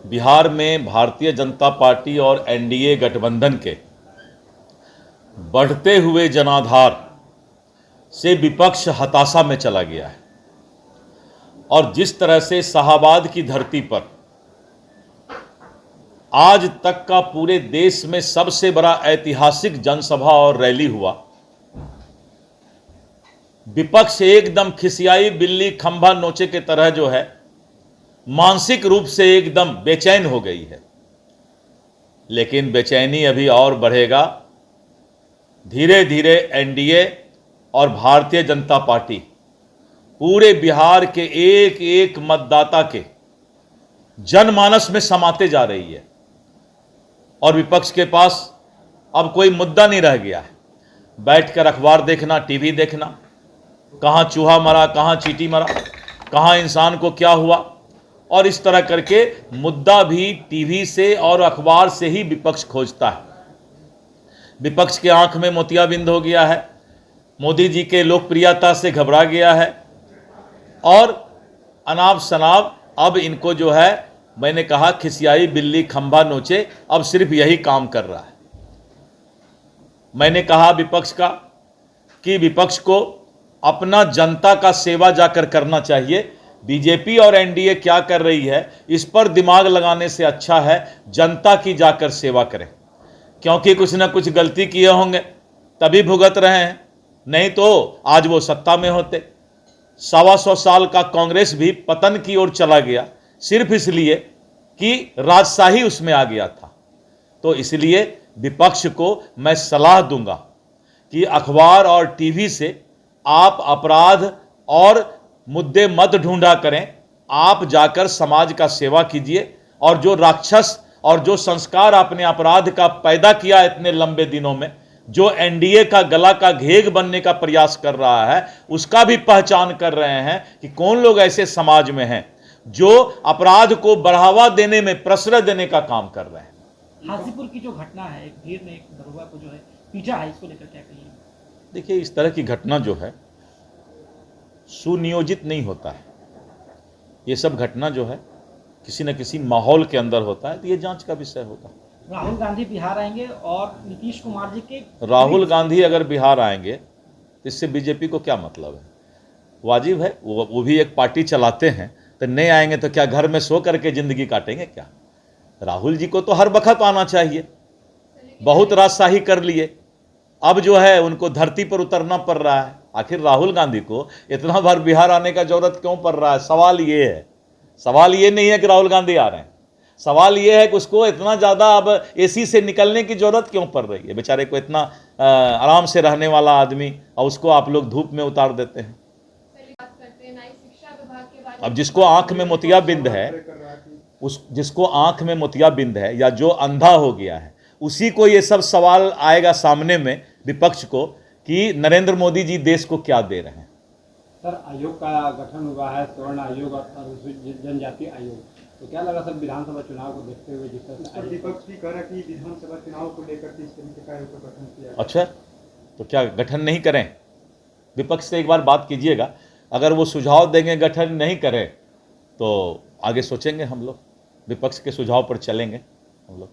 बिहार में भारतीय जनता पार्टी और एनडीए गठबंधन के बढ़ते हुए जनाधार से विपक्ष हताशा में चला गया है और जिस तरह से शाहाबाद की धरती पर आज तक का पूरे देश में सबसे बड़ा ऐतिहासिक जनसभा और रैली हुआ, विपक्ष एकदम खिसियाई बिल्ली खंभा नोचे के तरह जो है मानसिक रूप से एकदम बेचैन हो गई है। लेकिन बेचैनी अभी और बढ़ेगा। धीरे धीरे एनडीए और भारतीय जनता पार्टी पूरे बिहार के एक एक मतदाता के जनमानस में समाते जा रही है और विपक्ष के पास अब कोई मुद्दा नहीं रह गया है। बैठकर अखबार देखना, टीवी देखना, कहाँ चूहा मरा, कहाँ चींटी मरा, कहाँ इंसान को क्या हुआ, और इस तरह करके मुद्दा भी टीवी से और अखबार से ही विपक्ष खोजता है। विपक्ष के आंख में मोतियाबिंद हो गया है, मोदी जी के लोकप्रियता से घबरा गया है और अनाप शनाप अब इनको जो है, मैंने कहा खिसियाई बिल्ली खंभा नोचे, अब सिर्फ यही काम कर रहा है। मैंने कहा विपक्ष का कि विपक्ष को अपना जनता का सेवा जाकर करना चाहिए। बीजेपी और एनडीए क्या कर रही है इस पर दिमाग लगाने से अच्छा है जनता की जाकर सेवा करें, क्योंकि कुछ ना कुछ गलती किए होंगे तभी भुगत रहे हैं, नहीं तो आज वो सत्ता में होते। 125 साल का कांग्रेस भी पतन की ओर चला गया सिर्फ इसलिए कि राजशाही उसमें आ गया था। तो इसलिए विपक्ष को मैं सलाह दूंगा कि अखबार और टीवी से आप अपराध और मुद्दे मत ढूंढा करें, आप जाकर समाज का सेवा कीजिए और जो राक्षस और जो संस्कार आपने अपराध का पैदा किया इतने लंबे दिनों में, जो एनडीए का गला का घेग बनने का प्रयास कर रहा है, उसका भी पहचान कर रहे हैं कि कौन लोग ऐसे समाज में हैं जो अपराध को बढ़ावा देने में प्रश्रय देने का काम कर रहे हैं। हाजीपुर की जो घटना है, एक भीड़ ने एक दरोगा को जो है पीटा है, इसको लेकर क्या कहिए? देखिए, इस तरह की घटना जो है सुनियोजित नहीं होता है। ये सब घटना जो है किसी न किसी माहौल के अंदर होता है, तो ये जांच का विषय होगा। राहुल गांधी बिहार आएंगे और नीतीश कुमार जी के राहुल गांधी अगर बिहार आएंगे तो इससे बीजेपी को क्या मतलब है? वाजिब है, वो भी एक पार्टी चलाते हैं, तो नहीं आएंगे तो क्या घर में सो करके जिंदगी काटेंगे क्या? राहुल जी को तो हर वक्त आना चाहिए। बहुत राजशाही कर लिए, अब जो है उनको धरती पर उतरना पड़ रहा है। आखिर राहुल गांधी को इतना बार बिहार आने का जरूरत क्यों पड़ रहा है? सवाल ये है। सवाल ये नहीं है कि राहुल गांधी आ रहे हैं, सवाल ये है कि उसको इतना ज़्यादा अब एसी से निकलने की जरूरत क्यों पड़ रही है? बेचारे को इतना आराम से रहने वाला आदमी, और उसको आप लोग धूप में उतार देते हैं। अब जिसको आंख में मोतियाबिंद है, जिसको आंख में मोतियाबिंद है या जो अंधा हो गया है, उसी को ये सब सवाल आएगा सामने में विपक्ष को कि नरेंद्र मोदी जी देश को क्या दे रहे हैं। सर, आयोग का गठन हुआ है, स्वर्ण आयोग और जनजाति आयोग, तो क्या लगा सर विधानसभा चुनाव को देखते हुए जिस तरह से विपक्ष भी कह रहा है कि विधानसभा चुनाव को लेकर इस तरीके का आयोग का गठन किया? अच्छा, तो क्या गठन नहीं करें? विपक्ष से एक बार बात कीजिएगा, अगर वो सुझाव देंगे गठन नहीं करें तो आगे सोचेंगे हम लोग, विपक्ष के सुझाव पर चलेंगे हम लोग।